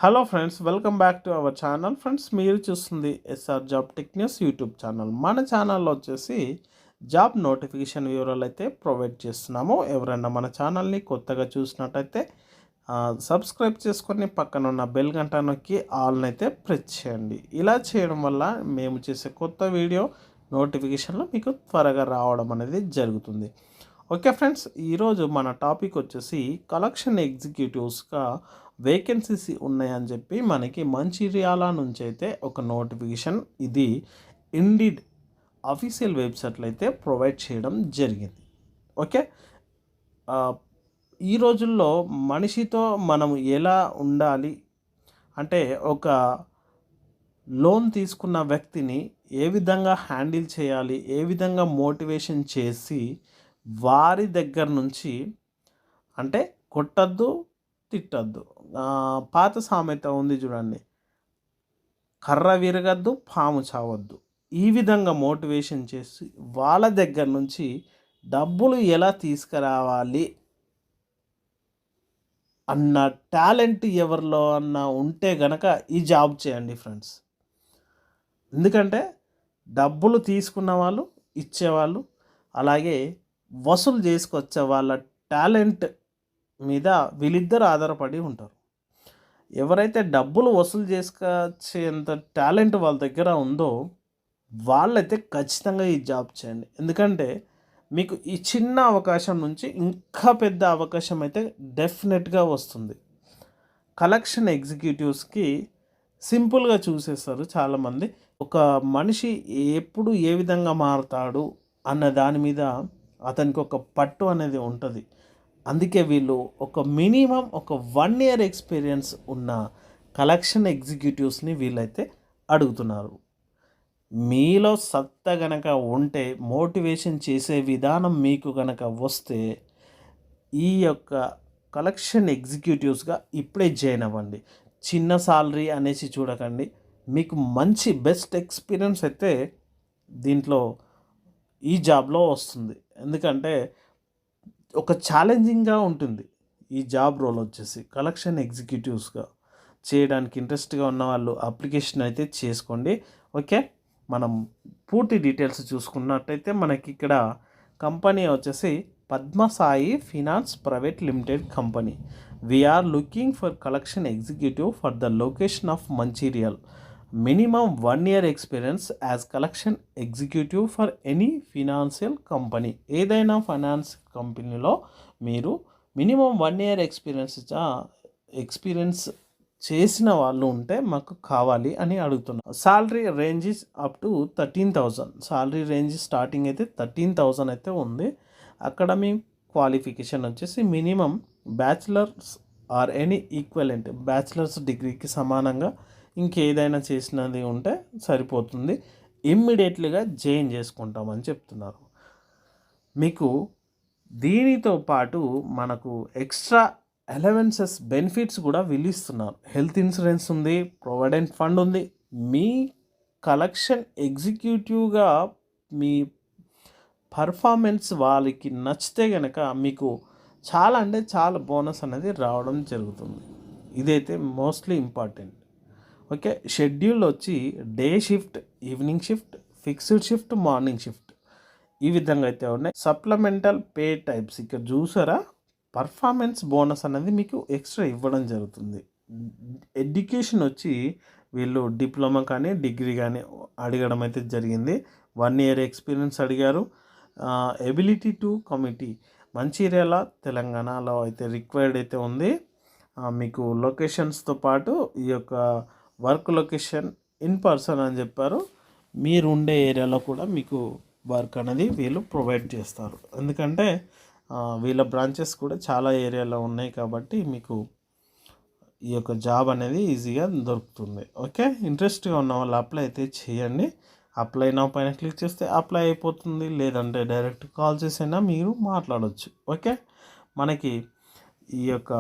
Hello friends, welcome back to our channel. Friends, మీరు చూస్తుంది S R job tech news YouTube channel. మన ఛానల్లో వచ్చేసి జాబ్ నోటిఫికేషన్ వివరాలు అయితే ప్రొవైడ్ చేస్తున్నాము. ఎవరైనా మన ఛానల్ని కొత్తగా చూసినట్టయితే సబ్స్క్రైబ్ చేసుకొని పక్కన ఉన్న బెల్ గంట నొక్కి ఆల్ని అయితే ప్రెస్ చేయండి. ఇలా చేయడం వల్ల మేము చేసే కొత్త వీడియో నోటిఫికేషన్లో మీకు త్వరగా రావడం అనేది జరుగుతుంది. ఓకే ఫ్రెండ్స్, ఈరోజు మన టాపిక్ వచ్చేసి కలెక్షన్ ఎగ్జిక్యూటివ్స్గా వేకెన్సీస్ ఉన్నాయని చెప్పి మనకి మంచిర్యాల నుంచి అయితే ఒక నోటిఫికేషన్ ఇది ఇండీడ్ అఫీషియల్ వెబ్సైట్లో అయితే ప్రొవైడ్ చేయడం జరిగింది. ఓకే, ఈ రోజుల్లో మనిషితో మనం ఎలా ఉండాలి అంటే ఒక లోన్ తీసుకున్న వ్యక్తిని ఏ విధంగా హ్యాండిల్ చేయాలి, ఏ విధంగా మోటివేషన్ చేసి వారి దగ్గర నుంచి అంటే కొట్టద్దు తిట్టద్దు. పాత సామెత ఉంది చూడండి, కర్ర విరగద్దు పాము చావద్దు. ఈ విధంగా మోటివేషన్ చేసి వాళ్ళ దగ్గర నుంచి డబ్బులు ఎలా తీసుకురావాలి అన్న టాలెంట్ ఎవరిలో అన్న ఉంటే గనక ఈ జాబ్ చేయండి ఫ్రెండ్స్. ఎందుకంటే డబ్బులు తీసుకున్న వాళ్ళు, ఇచ్చేవాళ్ళు, అలాగే వసూలు చేసుకొచ్చే వాళ్ళ టాలెంట్ మీద వీళ్ళిద్దరు ఆధారపడి ఉంటారు. ఎవరైతే డబ్బులు వసూలు చేసుకొచ్చేంత టాలెంట్ వాళ్ళ దగ్గర ఉందో వాళ్ళైతే ఖచ్చితంగా ఈ జాబ్ చేయండి. ఎందుకంటే మీకు ఈ చిన్న అవకాశం నుంచి ఇంకా పెద్ద అవకాశం అయితే డెఫినెట్గా వస్తుంది. కలెక్షన్ ఎగ్జిక్యూటివ్స్కి సింపుల్గా చూసేస్తారు చాలామంది. ఒక మనిషి ఎప్పుడు ఏ విధంగా మారుతాడు అన్న దాని మీద అతనికి ఒక పట్టు అనేది ఉంటుంది. అందుకే వీళ్ళు ఒక మినిమం ఒక 1 year ఎక్స్పీరియన్స్ ఉన్న కలెక్షన్ ఎగ్జిక్యూటివ్స్ని వీళ్ళైతే అడుగుతున్నారు. మీలో సత్తా గనక ఉంటే, మోటివేషన్ చేసే విధానం మీకు గనక వస్తే ఈ యొక్క కలెక్షన్ ఎగ్జిక్యూటివ్స్గా ఇప్పుడే జాయిన్ అవ్వండి. చిన్న సాలరీ అనేసి చూడకండి. మీకు మంచి బెస్ట్ ఎక్స్పీరియన్స్ అయితే దీంట్లో ఈ జాబ్లో వస్తుంది. ఎందుకంటే ఒక ఛాలెంజింగ్గా ఉంటుంది ఈ జాబ్ రోల్ వచ్చేసి. కలెక్షన్ ఎగ్జిక్యూటివ్స్గా చేయడానికి ఇంట్రెస్ట్గా ఉన్న వాళ్ళు అప్లికేషన్ అయితే చేసుకోండి. ఓకే, మనం పూర్తి డీటెయిల్స్ చూసుకున్నట్టయితే మనకి ఇక్కడ కంపెనీ వచ్చేసి Padmasai finance private limited company. We are looking for collection executive for the location of Mancherial. Minimum 1 year experience as collection executive for any financial company. ఏదైనా ఫైనాన్స్ కంపెనీలో మీరు మినిమం 1 year ఎక్స్పీరియన్స్ చేసిన వాళ్ళు ఉంటే మాకు కావాలి అని అడుగుతున్నారు. Salary ranges up to 13,000. Salary range starting అయితే 13,000 అయితే ఉంది. అక్కడ మీ క్వాలిఫికేషన్ వచ్చేసి minimum bachelors or any equivalent, bachelors డిగ్రీకి సమానంగా ఇంకేదైనా చేసినది ఉంటే సరిపోతుంది. ఇమ్మీడియట్లీగా జాయిన్ చేసుకుంటామని చెప్తున్నారు. మీకు దీనితో పాటు మనకు ఎక్స్ట్రా అలవెన్సెస్ బెనిఫిట్స్ కూడా వీళ్ళిస్తున్నారు. హెల్త్ ఇన్సూరెన్స్ ఉంది, ప్రొవిడెంట్ ఫండ్ ఉంది. మీ కలెక్షన్ ఎగ్జిక్యూటివ్గా మీ పర్ఫార్మెన్స్ వాళ్ళకి నచ్చితే కనుక మీకు చాలా అంటే చాలా బోనస్ అనేది రావడం జరుగుతుంది. ఇదైతే మోస్ట్లీ ఇంపార్టెంట్. ఓకే, షెడ్యూల్ వచ్చి day shift, evening shift, fixed shift, morning shift, ఈ విధంగా అయితే ఉన్నాయి. సప్లిమెంటల్ పే టైప్స్ ఇక్కడ చూసారా, పర్ఫార్మెన్స్ బోనస్ అనేది మీకు ఎక్స్ట్రా ఇవ్వడం జరుగుతుంది. ఎడ్యుకేషన్ వచ్చి వీళ్ళు డిప్లొమా కానీ డిగ్రీ కానీ అడగడం అయితే జరిగింది. 1 year ఎక్స్పీరియన్స్ అడిగారు. ఎబిలిటీ టు కమిటీ మంచిర్యాల తెలంగాణలో అయితే రిక్వైర్డ్ అయితే ఉంది. మీకు లొకేషన్స్తో పాటు ఈ యొక్క వర్క్ లొకేషన్ ఇన్ పర్సన్ అని చెప్పారు. మీరు ఉండే ఏరియాలో కూడా మీకు వర్క్ అనేది వీళ్ళు ప్రొవైడ్ చేస్తారు. ఎందుకంటే వీళ్ళ బ్రాంచెస్ కూడా చాలా ఏరియాలో ఉన్నాయి కాబట్టి మీకు ఈ యొక్క జాబ్ అనేది ఈజీగా దొరుకుతుంది. ఓకే, ఇంట్రెస్ట్గా ఉన్న వాళ్ళు అప్లై అయితే చేయండి. అప్లై నా పైన క్లిక్ చేస్తే అప్లై అయిపోతుంది, లేదంటే డైరెక్ట్ కాల్ చేసైనా మీరు మాట్లాడవచ్చు. ఓకే, మనకి ఈ యొక్క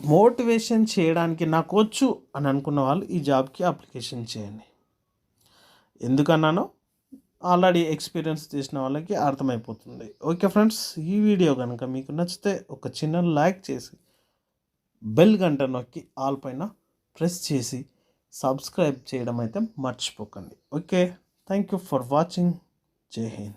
మోటివేషన్ చేయడానికి నాకు వచ్చు అని అనుకున్న వాళ్ళు ఈ జాబ్కి అప్లికేషన్ చేయండి. ఎందుకన్నానో ఆల్రెడీ ఎక్స్పీరియన్స్ చేసిన వాళ్ళకి అర్థమైపోతుంది. ఓకే ఫ్రెండ్స్, ఈ వీడియో కనుక మీకు నచ్చితే ఒక చిన్న లైక్ చేసి బెల్ గంట నొక్కి ఆల్ పైన ప్రెస్ చేసి సబ్స్క్రైబ్ చేయడం అయితే మర్చిపోకండి. Okay, thank you for watching. జై హింద్.